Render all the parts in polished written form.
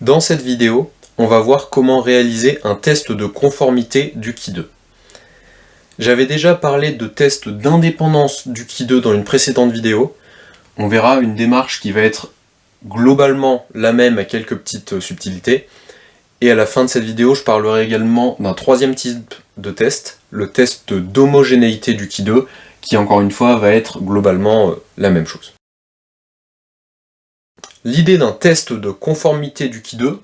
Dans cette vidéo, on va voir comment réaliser un test de conformité du Ki2. J'avais déjà parlé de test d'indépendance du Ki2 dans une précédente vidéo. On verra une démarche qui va être globalement la même à quelques petites subtilités. Et à la fin de cette vidéo, je parlerai également d'un troisième type de test, le test d'homogénéité du Ki2, qui encore une fois va être globalement la même chose. L'idée d'un test de conformité du Ki2,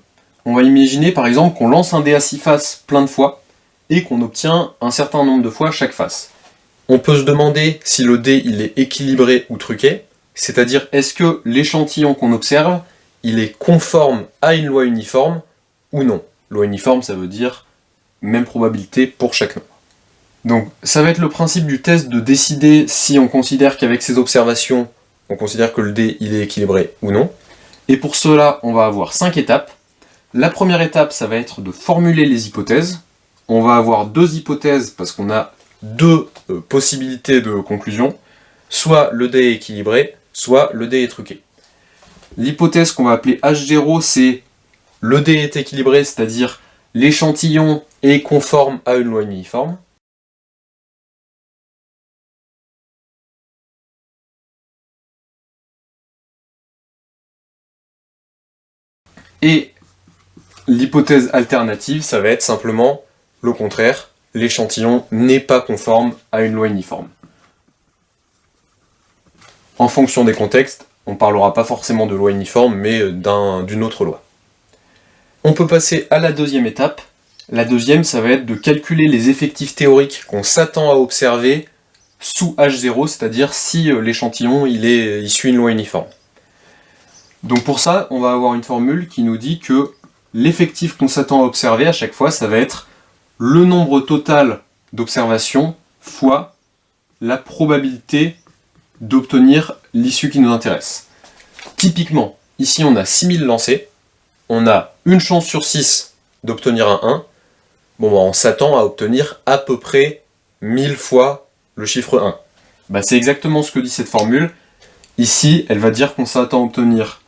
on va imaginer par exemple qu'on lance un dé à 6 faces plein de fois, et qu'on obtient un certain nombre de fois chaque face. On peut se demander si le dé il est équilibré ou truqué, c'est-à-dire est-ce que l'échantillon qu'on observe, il est conforme à une loi uniforme ou non. Loi uniforme, ça veut dire même probabilité pour chaque nombre. Donc ça va être le principe du test de décider si on considère qu'avec ces observations, on considère que le dé il est équilibré ou non. Et pour cela, on va avoir 5 étapes. La première étape, ça va être de formuler les hypothèses. On va avoir 2 hypothèses parce qu'on a 2 possibilités de conclusion. Soit le dé est équilibré, soit le dé est truqué. L'hypothèse qu'on va appeler H0, c'est le dé est équilibré, c'est-à-dire l'échantillon est conforme à une loi uniforme. Et l'hypothèse alternative, ça va être simplement le contraire, l'échantillon n'est pas conforme à une loi uniforme. En fonction des contextes, on ne parlera pas forcément de loi uniforme, mais d'une autre loi. On peut passer à la deuxième étape. La deuxième, ça va être de calculer les effectifs théoriques qu'on s'attend à observer sous H0, c'est-à-dire si l'échantillon il suit une loi uniforme. Donc pour ça, on va avoir une formule qui nous dit que l'effectif qu'on s'attend à observer à chaque fois, ça va être le nombre total d'observations fois la probabilité d'obtenir l'issue qui nous intéresse. Typiquement, ici on a 6000 lancés, on a une chance sur 6 d'obtenir un 1, bon, on s'attend à obtenir à peu près 1000 fois le chiffre 1. C'est exactement ce que dit cette formule. Ici, elle va dire qu'on s'attend à obtenir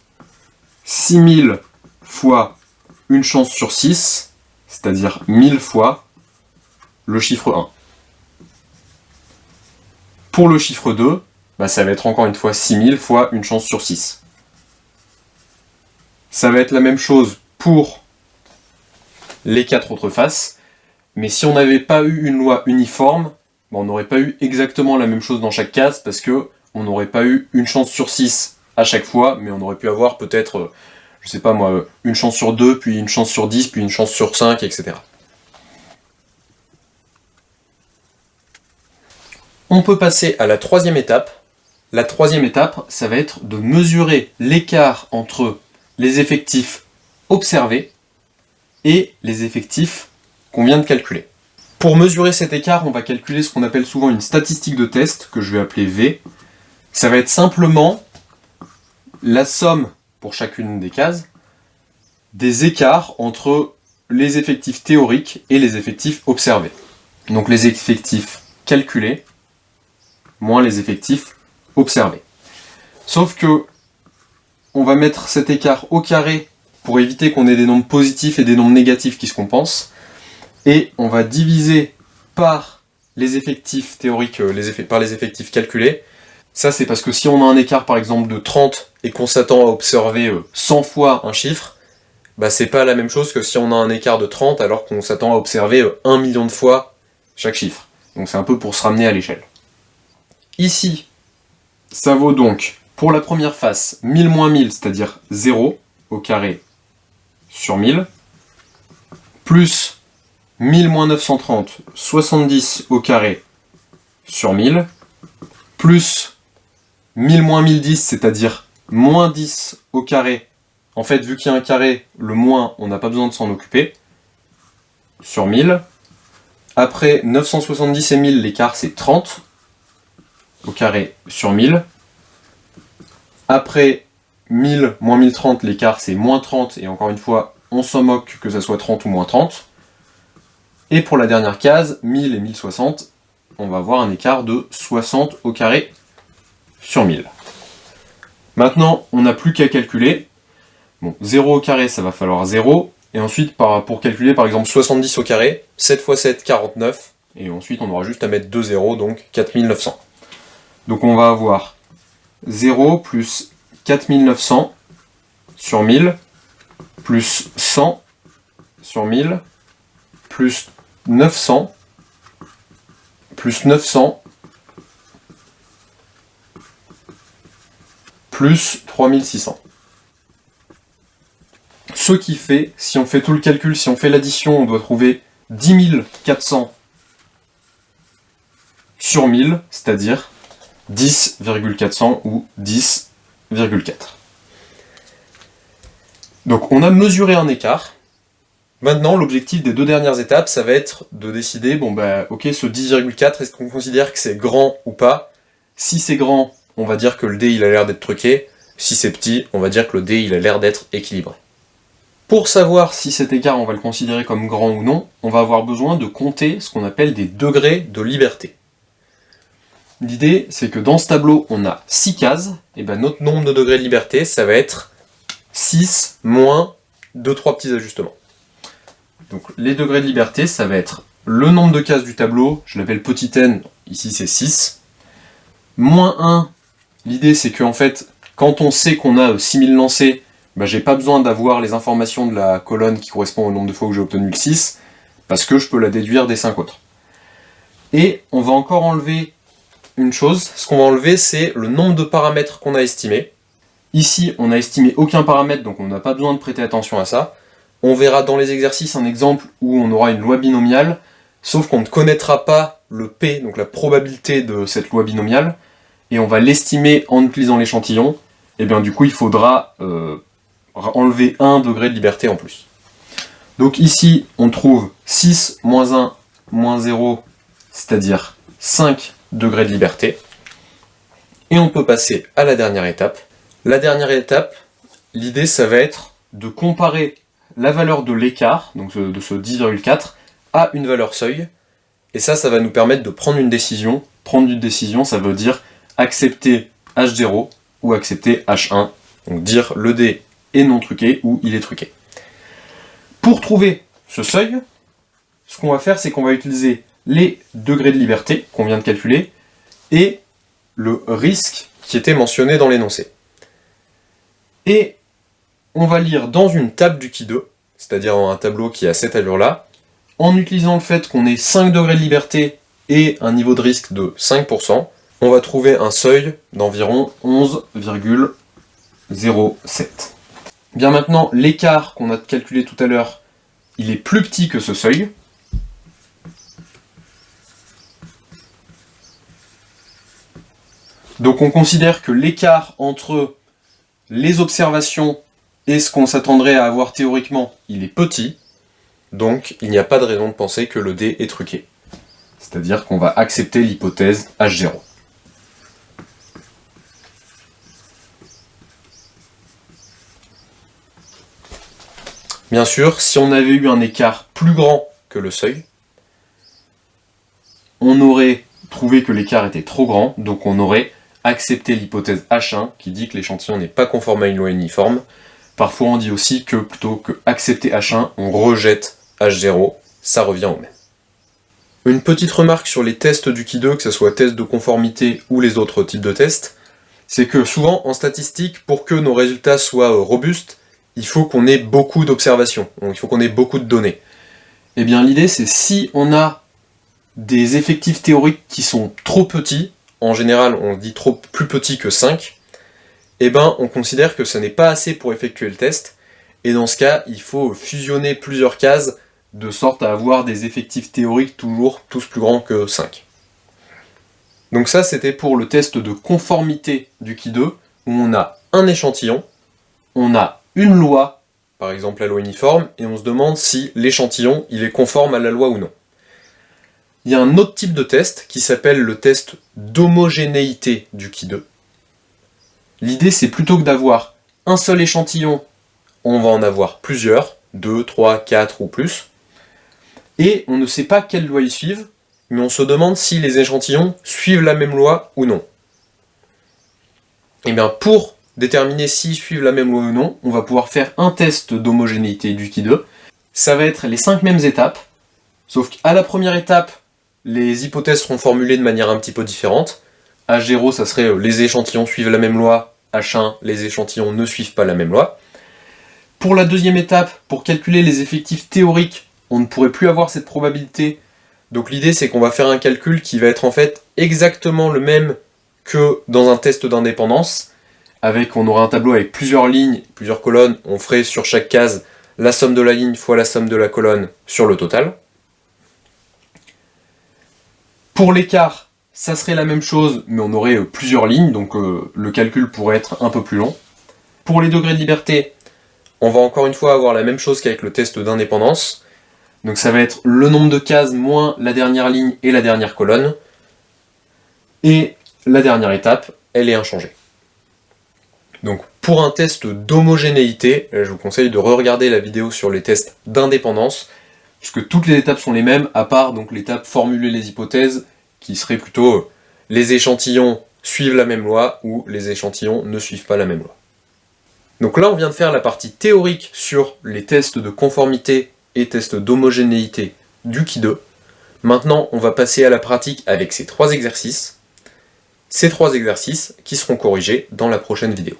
6000 fois une chance sur 6, c'est-à-dire 1000 fois le chiffre 1. Pour le chiffre 2, ça va être encore une fois 6000 fois une chance sur 6. Ça va être la même chose pour les 4 autres faces, mais si on n'avait pas eu une loi uniforme, on n'aurait pas eu exactement la même chose dans chaque case, parce que on n'aurait pas eu une chance sur 6 à chaque fois, mais on aurait pu avoir peut-être, je sais pas moi, une chance sur 2, puis une chance sur 10, puis une chance sur 5, etc. On peut passer à la troisième étape. La troisième étape, ça va être de mesurer l'écart entre les effectifs observés et les effectifs qu'on vient de calculer. Pour mesurer cet écart, on va calculer ce qu'on appelle souvent une statistique de test, que je vais appeler V. Ça va être simplement la somme, pour chacune des cases, des écarts entre les effectifs théoriques et les effectifs observés. Donc les effectifs calculés moins les effectifs observés. Sauf que on va mettre cet écart au carré pour éviter qu'on ait des nombres positifs et des nombres négatifs qui se compensent, et on va diviser par les effectifs théoriques, par les effectifs calculés. Ça, c'est parce que si on a un écart par exemple de 30 et qu'on s'attend à observer 100 fois un chiffre, c'est pas la même chose que si on a un écart de 30 alors qu'on s'attend à observer 1 million de fois chaque chiffre. Donc c'est un peu pour se ramener à l'échelle. Ici, ça vaut donc, pour la première face, 1000 moins 1000, c'est-à-dire 0 au carré sur 1000, plus 1000 moins 930, 70 au carré sur 1000, plus 1000 moins 1010, c'est-à-dire moins 10 au carré. En fait, vu qu'il y a un carré, le moins, on n'a pas besoin de s'en occuper, sur 1000. Après 970 et 1000, l'écart c'est 30 au carré sur 1000. Après 1000 moins 1030, l'écart c'est moins 30, et encore une fois, on s'en moque que ça soit 30 ou moins 30. Et pour la dernière case, 1000 et 1060, on va avoir un écart de 60 au carré sur 1000. Maintenant, on n'a plus qu'à calculer. Bon, 0 au carré, ça va falloir 0. Et ensuite, pour calculer par exemple 70 au carré, 7 x 7, 49. Et ensuite, on aura juste à mettre 2 zéros, donc 4900. Donc on va avoir 0 plus 4900 sur 1000, plus 100 sur 1000, plus 900, plus 900, plus 3600. Ce qui fait, si on fait tout le calcul, si on fait l'addition, on doit trouver 10 400 sur 1000, c'est-à-dire 10,400 ou 10,4. Donc on a mesuré un écart. Maintenant, l'objectif des deux dernières étapes, ça va être de décider, bon bah ok, ce 10,4, est-ce qu'on considère que c'est grand ou pas? Si c'est grand, on va dire que le dé il a l'air d'être truqué. Si c'est petit, on va dire que le dé il a l'air d'être équilibré. Pour savoir si cet écart on va le considérer comme grand ou non, on va avoir besoin de compter ce qu'on appelle des degrés de liberté. L'idée, c'est que dans ce tableau, on a 6 cases, et ben notre nombre de degrés de liberté, ça va être 6 moins 2-3 petits ajustements. Donc les degrés de liberté, ça va être le nombre de cases du tableau, je l'appelle petit n, ici c'est 6. Moins 1, l'idée c'est que en fait, quand on sait qu'on a 6000 lancés, ben, j'ai pas besoin d'avoir les informations de la colonne qui correspond au nombre de fois où j'ai obtenu le 6, parce que je peux la déduire des 5 autres. Et on va encore enlever une chose, ce qu'on va enlever c'est le nombre de paramètres qu'on a estimé. Ici on n'a estimé aucun paramètre, donc on n'a pas besoin de prêter attention à ça. On verra dans les exercices un exemple où on aura une loi binomiale, sauf qu'on ne connaîtra pas le P, donc la probabilité de cette loi binomiale, et on va l'estimer en utilisant l'échantillon, et bien du coup il faudra enlever 1 degré de liberté en plus. Donc ici on trouve 6 moins 1 moins 0, c'est-à-dire 5 degrés de liberté, et on peut passer à la dernière étape. La dernière étape, l'idée ça va être de comparer la valeur de l'écart, donc de ce 10,4, à une valeur seuil, et ça va nous permettre de prendre une décision. Prendre une décision, ça veut dire accepter H0 ou accepter H1, donc dire le dé est non truqué ou il est truqué. Pour trouver ce seuil, ce qu'on va faire, c'est qu'on va utiliser les degrés de liberté qu'on vient de calculer et le risque qui était mentionné dans l'énoncé. Et on va lire dans une table du Ki 2, c'est-à-dire un tableau qui a cette allure-là, en utilisant le fait qu'on ait 5 degrés de liberté et un niveau de risque de 5%, on va trouver un seuil d'environ 11,07. Bien maintenant, l'écart qu'on a calculé tout à l'heure, il est plus petit que ce seuil. Donc on considère que l'écart entre les observations et ce qu'on s'attendrait à avoir théoriquement, il est petit, donc il n'y a pas de raison de penser que le dé est truqué. C'est-à-dire qu'on va accepter l'hypothèse H0. Bien sûr, si on avait eu un écart plus grand que le seuil, on aurait trouvé que l'écart était trop grand, donc on aurait accepté l'hypothèse H1 qui dit que l'échantillon n'est pas conforme à une loi uniforme. Parfois on dit aussi que plutôt que accepter H1, on rejette H0, ça revient au même. Une petite remarque sur les tests du Ki 2, que ce soit test de conformité ou les autres types de tests, c'est que souvent en statistique, pour que nos résultats soient robustes, il faut qu'on ait beaucoup d'observations, donc il faut qu'on ait beaucoup de données. Et bien l'idée c'est si on a des effectifs théoriques qui sont trop petits, en général on dit plus petit que 5, et ben on considère que ça n'est pas assez pour effectuer le test, et dans ce cas il faut fusionner plusieurs cases de sorte à avoir des effectifs théoriques toujours tous plus grands que 5. Donc ça c'était pour le test de conformité du Ki 2, où on a un échantillon, on a une loi, par exemple la loi uniforme, et on se demande si l'échantillon il est conforme à la loi ou non. Il y a un autre type de test qui s'appelle le test d'homogénéité du Ki 2. L'idée c'est plutôt que d'avoir un seul échantillon, on va en avoir plusieurs, 2, 3, 4 ou plus, et on ne sait pas quelle loi ils suivent, mais on se demande si les échantillons suivent la même loi ou non. Et bien pour déterminer s'ils suivent la même loi ou non, on va pouvoir faire un test d'homogénéité du qui 2. Ça va être les 5 mêmes étapes, sauf qu'à la première étape, les hypothèses seront formulées de manière un petit peu différente. H0, ça serait les échantillons suivent la même loi, H1, les échantillons ne suivent pas la même loi. Pour la deuxième étape, pour calculer les effectifs théoriques, on ne pourrait plus avoir cette probabilité. Donc l'idée, c'est qu'on va faire un calcul qui va être en fait exactement le même que dans un test d'indépendance. On aura un tableau avec plusieurs lignes, plusieurs colonnes, on ferait sur chaque case la somme de la ligne fois la somme de la colonne sur le total. Pour l'écart, ça serait la même chose, mais on aurait plusieurs lignes, donc le calcul pourrait être un peu plus long. Pour les degrés de liberté, on va encore une fois avoir la même chose qu'avec le test d'indépendance. Donc ça va être le nombre de cases moins la dernière ligne et la dernière colonne. Et la dernière étape, elle est inchangée. Donc pour un test d'homogénéité, je vous conseille de re-regarder la vidéo sur les tests d'indépendance, puisque toutes les étapes sont les mêmes, à part donc l'étape formuler les hypothèses, qui serait plutôt les échantillons suivent la même loi ou les échantillons ne suivent pas la même loi. Donc là on vient de faire la partie théorique sur les tests de conformité et tests d'homogénéité du qui 2. Maintenant on va passer à la pratique avec ces 3 exercices. Ces 3 exercices qui seront corrigés dans la prochaine vidéo.